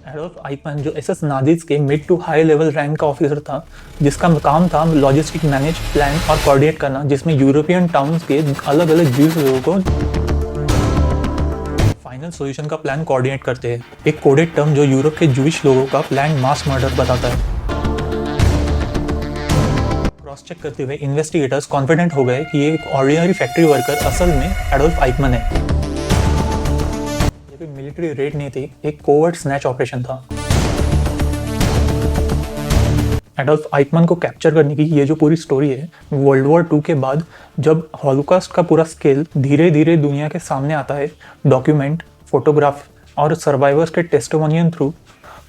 Adolf Eichmann जो SS Nazis के mid to high level rank का ऑफिसर था, जिसका काम था लॉजिस्टिक मैनेज, प्लान और कोऑर्डिनेट करना, जिसमें यूरोपियन टाउन्स के अलग अलग ज्यूज लोगों को फाइनल सॉल्यूशन का प्लान कोऑर्डिनेट करते हैं। एक कोडेड टर्म जो यूरोप के जूइश लोगों का प्लान मास मर्डर बताता है। क्रॉस चेक करते हुए इन्वेस्टिगेटर्स कॉन्फिडेंट हो गए कि ये एक ऑर्डिनरी फैक्ट्री वर्कर असल में एडोल्फ आइकमैन है। मिलिट्री रेड नहीं थी, एक कोवर्ट स्नैच ऑपरेशन था। एडोल्फ आइकमैन को कैप्चर करने की ये जो पूरी स्टोरी है, वर्ल्ड वॉर 2 के बाद जब हॉलोकॉस्ट का पूरा स्केल धीरे धीरे दुनिया के सामने आता है, डॉक्यूमेंट, फोटोग्राफ और सर्वाइवर्स के टेस्टिमोनियल थ्रू,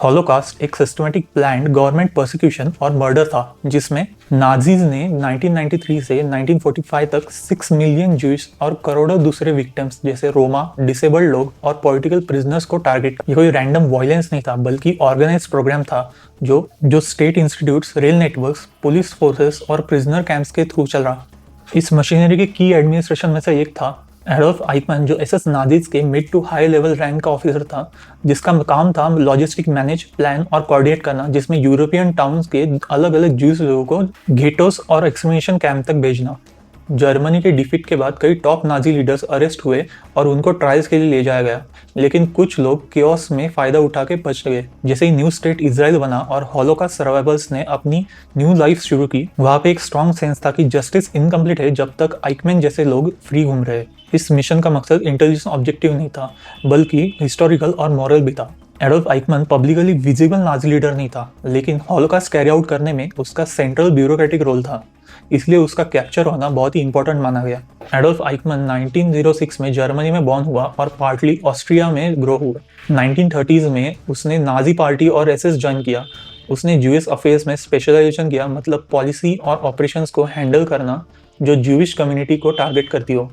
हॉलोकॉस्ट एक सिस्टमेटिक प्लान्ड गवर्नमेंट प्रोसिक्यूशन और मर्डर था, जिसमें नाजीज ने 1993 से 1945 तक 6 मिलियन ज्यूस और करोड़ों दूसरे विक्टिम्स जैसे रोमा, डिसेबल्ड लोग और पॉलिटिकल प्रिजनर्स को टारगेट किया। ये कोई रैंडम वायलेंस नहीं था, बल्कि ऑर्गेनाइज्ड प्रोग्राम था जो state institutes, rail networks, police forces और प्रिजनर कैंप्स के थ्रू चल रहा। इस मशीनरी के की एडमिनिस्ट्रेशन में से एक था एडोल्फ आइकमैन जो एसएस नाजिस के mid to high level rank का ऑफिसर था, जिसका काम था लॉजिस्टिक मैनेज, प्लान और कोऑर्डिनेट करना, जिसमें यूरोपियन टाउन्स के अलग अलग ज्यूस लोगों को घेटोस और एक्सटरमिनेशन कैंप तक भेजना। जर्मनी के डिफीट के बाद कई टॉप नाजी लीडर्स अरेस्ट हुए और उनको ट्रायल्स के लिए ले जाया गया, लेकिन कुछ लोग केओस में फायदा उठा के बच गए। जैसे ही न्यू स्टेट इजराइल बना और हॉलोकॉस्ट सर्वाइवर्स ने अपनी न्यू लाइफ शुरू की, वहाँ पे एक स्ट्रॉन्ग सेंस था कि जस्टिस इनकम्प्लीट है जब तक आइकमैन जैसे लोग फ्री घूम रहे। इस मिशन का मकसद इंटेलिजेंस ऑब्जेक्टिव नहीं था, बल्कि हिस्टोरिकल और मॉरल भी था। Adolf Eichmann publicly visible Nazi leader नहीं था, लेकिन हॉलोकॉस्ट कैरी आउट करने में उसका सेंट्रल ब्यूरोक्रेटिक रोल था, इसलिए उसका कैप्चर होना बहुत ही इंपॉर्टेंट माना गया। एडोल्फ आइकमैन 1906 में जर्मनी में बॉर्न हुआ और पार्टली ऑस्ट्रिया में ग्रो हुआ। 1930s में उसने नाजी पार्टी और एसएस ज्वाइन किया। उसने यूएस अफेयर्स में स्पेशलाइजेशन किया, मतलब पॉलिसी और ऑपरेशंस को हैंडल करना जो ज्यूइश कम्युनिटी को टारगेट करती हो।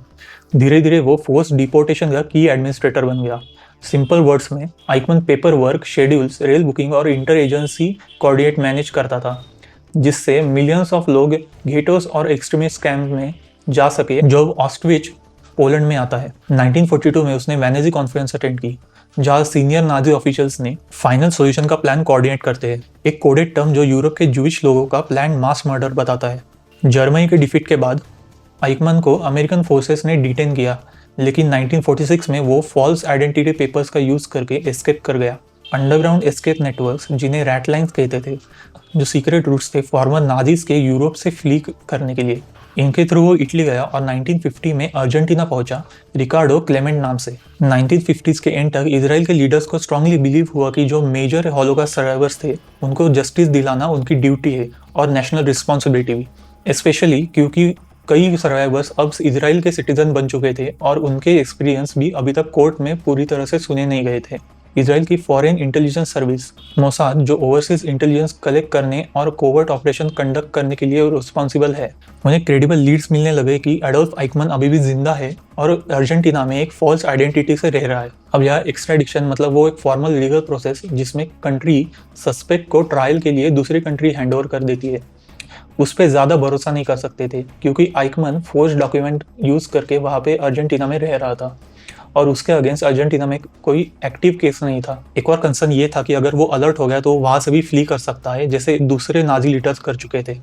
धीरे धीरे वो फोर्स डिपोर्टेशन का की एडमिनिस्ट्रेटर बन गया। सिंपल वर्ड्स में Eichmann paper work, schedules, rail booking और इंटर एजेंसी कोऑर्डिनेट मैनेज करता था, जिससे मिलियंस ऑफ लोग घेटोस और एक्सट्रीमिस्ट कैंप में जा सके, जो ऑस्ट्रिच पोलैंड में आता है। 1942 में उसने वेनेजी कॉन्फ्रेंस अटेंड की, जहाँ सीनियर नाजी ऑफिशियल्स ने फाइनल सॉल्यूशन का प्लान कोऑर्डिनेट करते हैं। एक कोडेड टर्म जो यूरोप के जूइश लोगों का प्लान मास मर्डर बताता है। जर्मनी के डिफीट के बाद आइकमैन को अमेरिकन फोर्सेस ने डिटेन किया, लेकिन 1946 में वो फॉल्स आइडेंटिटी पेपर्स का यूज करके एस्केप कर गया। अंडरग्राउंड एस्केप नेटवर्क्स, जिन्हें रैट लाइन्स कहते थे, जो सीक्रेट रूट्स थे फॉर्मर नाजीज के यूरोप से फ्ली करने के लिए, इनके थ्रू वो इटली गया और 1950 में अर्जेंटीना पहुंचा, रिकार्डो क्लेमेंट नाम से। 1950s के एंड तक इजराइल के लीडर्स को स्ट्रांगली बिलीव हुआ कि जो मेजर हॉलोकॉस्ट सर्वाइवर्स थे, उनको जस्टिस दिलाना उनकी ड्यूटी है और नेशनल रिस्पॉन्सिबिलिटी भी, स्पेशली क्योंकि कई सर्वाइवर्स अब इजराइल के सिटीजन बन चुके थे और उनके एक्सपीरियंस भी अभी तक कोर्ट में पूरी तरह से सुने नहीं गए थे। इजराइल की फॉरेन इंटेलिजेंस सर्विस मोसाद, जो ओवरसीज इंटेलिजेंस कलेक्ट करने और कोवर्ट ऑपरेशन कंडक्ट करने के लिए रिस्पॉन्सिबल है, उन्हें क्रेडिबल लीड्स मिलने लगे कि एडोल्फ आइकमैन अभी भी जिंदा है और अर्जेंटीना में एक फॉल्स आइडेंटिटी से रह रहा है। अब यह एक्स्ट्राडिक्शन, मतलब वो एक फॉर्मल लीगल प्रोसेस जिसमें कंट्री सस्पेक्ट को ट्रायल के लिए दूसरी कंट्री हैंडओवर कर देती है। उस पर ज़्यादा भरोसा नहीं कर सकते थे, क्योंकि आइकमैन फोर्ज डॉक्यूमेंट यूज़ करके वहाँ पे अर्जेंटीना में रह रहा था और उसके अगेंस्ट अर्जेंटीना में कोई एक्टिव केस नहीं था। एक और कंसर्न ये था कि अगर वो अलर्ट हो गया तो वहाँ से भी फ्ली कर सकता है, जैसे दूसरे नाजी लीडर्स कर चुके थे।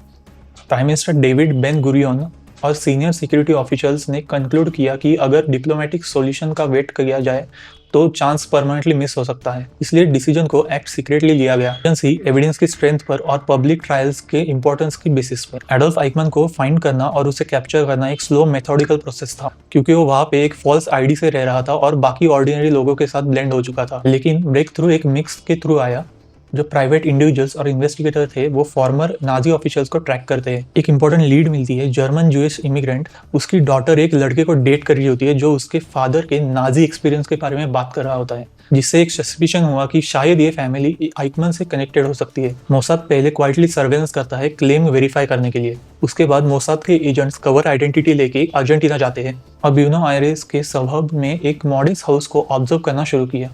Prime minister David Ben Gurion और सीनियर सिक्योरिटी ऑफिशियल्स ने कंक्लूड किया कि अगर डिप्लोमेटिक सॉल्यूशन का वेट किया जाए तो चांस परमानेंटली मिस हो सकता है, इसलिए डिसीजन को एक्ट सीक्रेटली लिया गया, एजेंसी एविडेंस की स्ट्रेंथ पर और पब्लिक ट्रायल्स के इंपॉर्टेंस की बेसिस पर। एडोल्फ आइकमैन को फाइंड करना और उसे कैप्चर करना एक स्लो मेथोडिकल प्रोसेस था, क्योंकि वो वहाँ पे एक फॉल्स आईडी से रह रहा था और बाकी ऑर्डिनरी लोगों के साथ ब्लेंड हो चुका था। लेकिन ब्रेक थ्रू एक मिक्स के थ्रू आया। जो प्राइवेट इंडिविजुअल्स और इन्वेस्टिगेटर थे, वो फॉर्मर नाजी ऑफिशियल्स को ट्रैक करते हैं। एक इंपॉर्टेंट लीड मिलती है, जर्मन जूइश इमिग्रेंट, उसकी डॉटर एक लड़के को डेट कर रही होती है जो उसके फादर के नाजी एक्सपीरियंस के बारे में बात कर रहा होता है, जिससे एक सस्पिशन हुआ कि शायद ये फैमिली आइकमैन से कनेक्टेड हो सकती है। मोसाद पहले क्वाइटली सर्वेलेंस करता है क्लेम वेरीफाई करने के लिए। उसके बाद मोसाद के एजेंट्स कवर आइडेंटिटी लेके अर्जेंटीना जाते हैं और ब्यूनो आयरेस के सबहब में एक मॉडेस्ट हाउस को ऑब्जर्व करना शुरू किया।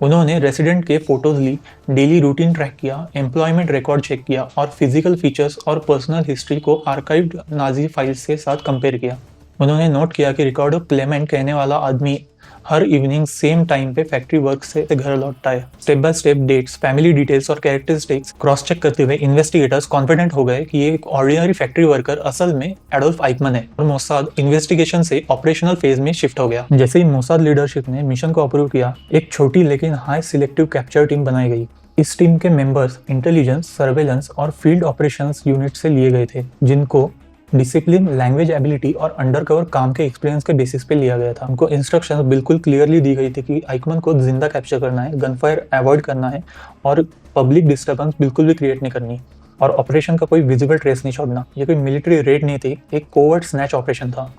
उन्होंने रेसिडेंट के फोटोज ली, डेली रूटीन ट्रैक किया, एम्प्लॉयमेंट रिकॉर्ड चेक किया और फिजिकल फीचर्स और पर्सनल हिस्ट्री को आर्काइव्ड नाजी फाइल्स के साथ कंपेयर किया। उन्होंने नोट किया कि रिकॉर्डो क्लेमेंट कहने वाला आदमी हर इवनिंग सेम टाइम पे फैक्ट्री वर्क से घर लौटता है। Step by step dates, family details और कैरेक्टरिस्टिक्स क्रॉस चेक करते हुए इन्वेस्टिगेटर्स कॉन्फिडेंट हो गए कि ये एक ऑर्डिनरी फैक्ट्री वर्कर असल में एडोल्फ आइकमन है और मोसाद इन्वेस्टिगेशन से ऑपरेशनल फेज में शिफ्ट हो गया। जैसे ही मोसाद लीडरशिप ने मिशन को अप्रूव किया, एक छोटी लेकिन हाई सिलेक्टिव कैप्चर टीम बनाई गई। इस टीम के मेंबर्स इंटेलिजेंस, सर्वेलेंस और फील्ड ऑपरेशंस यूनिट से लिए गए थे, जिनको डिसिप्लिन, लैंग्वेज एबिलिटी और अंडरकवर काम के एक्सपीरियंस के बेसिस पे लिया गया था। उनको इंस्ट्रक्शंस बिल्कुल क्लियरली दी गई थी कि आइकमन को जिंदा कैप्चर करना है, गनफायर अवॉइड करना है और पब्लिक डिस्टर्बेंस बिल्कुल भी क्रिएट नहीं करनी और ऑपरेशन का कोई विजिबल ट्रेस नहीं छोड़ना। ये कोई मिलिट्री रेड नहीं थी, एक कोवर्ट स्नैच ऑपरेशन था।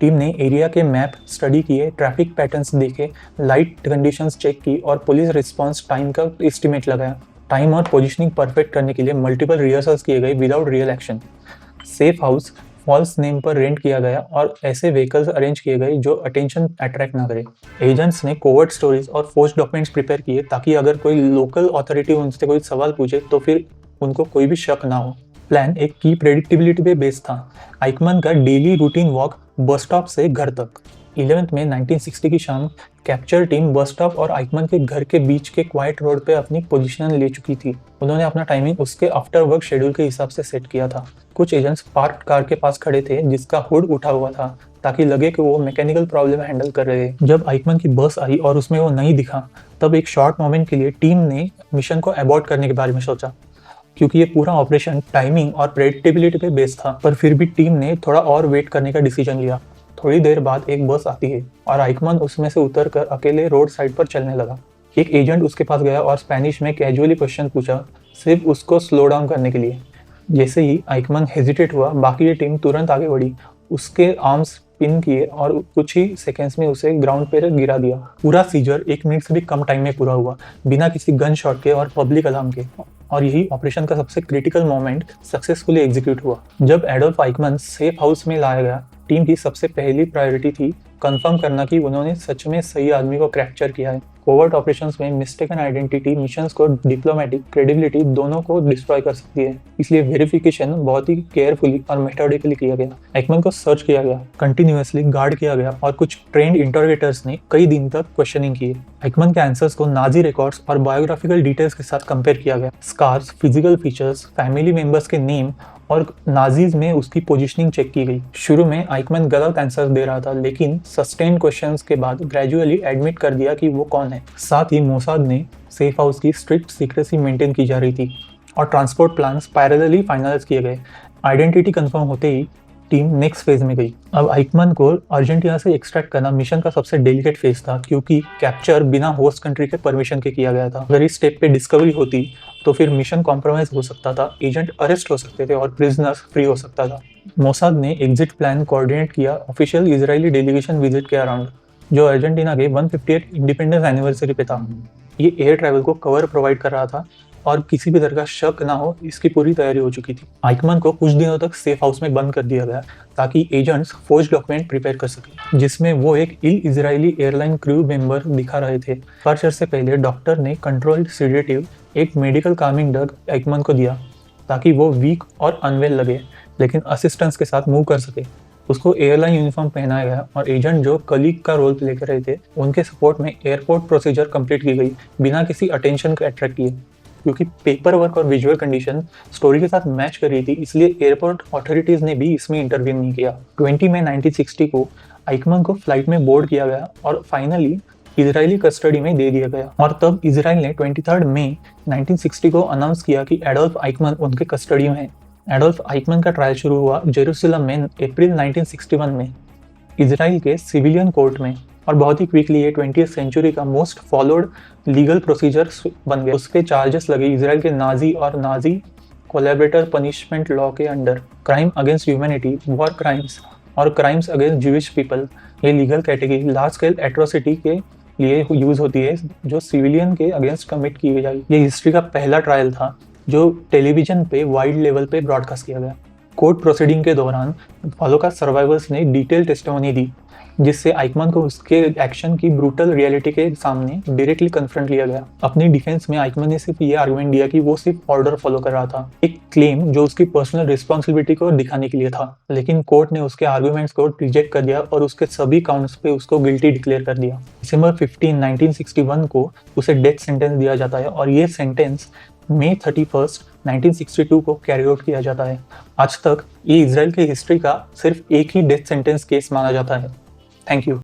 टीम ने एरिया के मैप स्टडी किए, ट्रैफिक पैटर्न्स देखे, लाइट कंडीशंस चेक की और पुलिस रिस्पांस टाइम का एस्टिमेट लगाया। टाइम और पोजीशनिंग परफेक्ट करने के लिए मल्टीपल रिहर्सल्स किए गए without real action. Safe house false name पर रेंट किया गया और ऐसे व्हीकल्स अरेंज किए गए जो अटेंशन अट्रैक्ट ना करे। एजेंट्स ने कोवर्ट स्टोरीज और फोर्स डॉक्यूमेंट्स प्रिपेयर किए ताकि अगर कोई लोकल अथॉरिटी उनसे कोई सवाल पूछे तो फिर उनको कोई भी शक ना हो। प्लान एक की प्रेडिक्टेबिलिटी पे बेस्ड था। आइकमन का daily routine walk bus stop से घर तक। 11 मई 1960 की शाम कैप्चर टीम बस स्टॉप और आइकमन के घर के बीच के क्वाइट रोड पे अपनी पोजीशन ले चुकी थी। उन्होंने अपना टाइमिंग उसके आफ्टर वर्क शेड्यूल के हिसाब से सेट किया था। कुछ एजेंट्स पार्क्ड कार के पास खड़े थे जिसका हुड उठा हुआ था ताकि लगे कि वो मैकेनिकल प्रॉब्लम हैंडल कर रहे हैं। जब आइकमन की बस आई और उसमें वो नहीं दिखा, तब एक शॉर्ट मोमेंट के लिए टीम ने मिशन को अबॉर्ट करने के बारे में सोचा, क्योंकि ये पूरा ऑपरेशन टाइमिंग और प्रेडिक्टेबिलिटी पे बेस्ड था। पर फिर भी टीम ने थोड़ा और वेट करने का डिसीजन लिया। थोड़ी देर बाद एक बस आती है और आइकमन उसमें से उतरकर अकेले रोड साइड पर चलने लगा। एक एजेंट उसके पास गया और स्पेनिश में कैजुअली क्वेश्चन पूछा, सिर्फ उसको स्लो डाउन करने के लिए। जैसे ही आइकमन हेजिटेट हुआ, बाकी टीम तुरंत आगे बढ़ी, उसके आर्म्स पिन किए और कुछ ही सेकेंड्स में उसे ग्राउंड पर गिरा दिया। पूरा सीजर 1 मिनट से भी कम टाइम में पूरा हुआ, बिना किसी गन शॉट के और पब्लिक अलार्म के। और यही ऑपरेशन का सबसे क्रिटिकल मोमेंट सक्सेसफुली एग्जीक्यूट हुआ। जब एडोल्फ आइकमन सेफ हाउस में लाया गया, टीम की सबसे पहली प्रायोरिटी थी कंफर्म करना कि उन्होंने सच में सही आदमी को कैप्चर किया है। कोवर्ट ऑपरेशंस में मिस्टेकन आइडेंटिटी मिशंस को डिप्लोमेटिक क्रेडिबिलिटी दोनों को डिस्ट्रॉय कर सकती है, इसलिए वेरिफिकेशन बहुत ही केयरफुली और मेथोडिकली किया गया। आइकमन को सर्च किया गया, कंटिन्यूअसली गार्ड किया गया और कुछ ट्रेंड इंटरोगेटर्स ने कई दिन तक क्वेश्चनिंग की। आइकमन के आंसर्स को नाजी रिकॉर्ड्स और बायोग्राफिकल डिटेल्स के साथ कंपेयर किया गया। Scars, physical features, family members के नेम और नाजीज में उसकी पोजीशनिंग चेक की गई। शुरू में आइकमन गलत आंसर दे रहा था, लेकिन सस्टेन क्वेश्चंस के बाद ग्रेजुअली एडमिट कर दिया कि वो कौन है। साथ ही मोसाद ने सेफ हाउस की स्ट्रिक्ट सीक्रेसी मेंटेन की जा रही थी और ट्रांसपोर्ट प्लान्स पैरेलली फाइनलाइज किए गए। आइडेंटिटी कंफर्म होते ही टीम नेक्स्ट फेज में गई। अब आइकमन को अर्जेंटीना से एक्सट्रैक्ट करना मिशन का सबसे डेलिकेट फेज था, क्योंकि कैप्चर बिना होस्ट कंट्री के परमिशन के किया गया था। अगर इस स्टेप पे डिस्कवरी होती तो फिर मिशन कॉम्प्रोमाइज हो सकता था, एजेंट अरेस्ट हो सकते थे और प्रिजनर्स फ्री हो सकता था। मोसाद ने एग्जिट प्लान कोऑर्डिनेट किया ऑफिशियल इजरायली डेलीगेशन विजिट के अराउंड, जो अर्जेंटीना के 158 इंडिपेंडेंस एनिवर्सरी पे था। ये एयर ट्रैवल को कवर प्रोवाइड कर रहा था और किसी भी तरह का शक ना हो, इसकी पूरी तैयारी हो चुकी थी। आइकमन को कुछ दिनों तक सेफ हाउस में बंद कर दिया गया ताकि एजेंट्स फोर्ज डॉक्यूमेंट प्रिपेयर कर सके, जिसमें वो एक इजरायली एयरलाइन क्रू मेंबर दिखा रहे थे। डिपार्चर से पहले डॉक्टर ने कंट्रोल्ड सीडेटिव, एक मेडिकल कामिंग ड्रग आइकमन को दिया ताकि वो वीक और अनवेल लगे लेकिन असिस्टेंस के साथ मूव कर सके। उसको एयरलाइन यूनिफॉर्म पहनाया गया और एजेंट जो कलीग का रोल प्ले कर रहे थे, उनके सपोर्ट में एयरपोर्ट प्रोसीजर कंप्लीट की गई बिना किसी अटेंशन को अट्रैक्ट किए। क्योंकि पेपर वर्क और विजुअल कंडीशन स्टोरी के साथ मैच कर रही थी, इसलिए एयरपोर्ट अथॉरिटीज ने भी इसमें इंटरव्यू नहीं किया। 20 मई 1960 को आइकमन को फ्लाइट में बोर्ड किया गया और फाइनली इजरायली कस्टडी में दे दिया गया। और तब इसराइल ने 23 मई 1960 को अनाउंस किया कि एडोल्फ आइकमन उनके कस्टडी में है। एडोल्फ आइकमन का ट्रायल शुरू हुआ जेरूसलम में अप्रैल 1961 में इजराइल के सिविलियन कोर्ट में, और बहुत ही क्विकली ये 20th सेंचुरी का मोस्ट फॉलोड लीगल प्रोसीजर बन गया। उसके चार्जेस लगे इजराइल के नाजी और नाजी कोलैबोरेटर पनिशमेंट लॉ के under. Crime against humanity, war crimes और क्राइम्स अगेंस्ट ज्यूइश पीपल, ये legal category large scale atrocity के लिए यूज होती है जो सिविलियन के अगेंस्ट कमिट की जाए। ये हिस्ट्री का पहला ट्रायल था जो टेलीविजन पे वाइड लेवल पे ब्रॉडकास्ट किया गया। कोर्ट प्रोसीडिंग के दौरान हॉलोकास्ट सर्वाइवर्स ने डिटेल टेस्टिमोनी दी। जिससे आइकमैन को उसके एक्शन की ब्रूटल रियलिटी के सामने डायरेक्टली कन्फ्रंट लिया गया। अपनी डिफेंस में आइकमैन ने सिर्फ ये आर्गुमेंट दिया कि वो सिर्फ ऑर्डर फॉलो कर रहा था, एक क्लेम जो उसकी पर्सनल रिस्पॉन्सिबिलिटी को दिखाने के लिए था। लेकिन कोर्ट ने उसके आर्गुमेंट्स को रिजेक्ट कर दिया और उसके सभी काउंट्स पे उसको गिल्टी डिक्लेयर कर दिया। दिसंबर 15, 1961 को उसे डेथ सेंटेंस दिया जाता है और ये सेंटेंस मई 31, 1962 को कैरी आउट किया जाता है। आज तक ये इजराइल की हिस्ट्री का सिर्फ एक ही डेथ सेंटेंस केस माना जाता है। Thank you.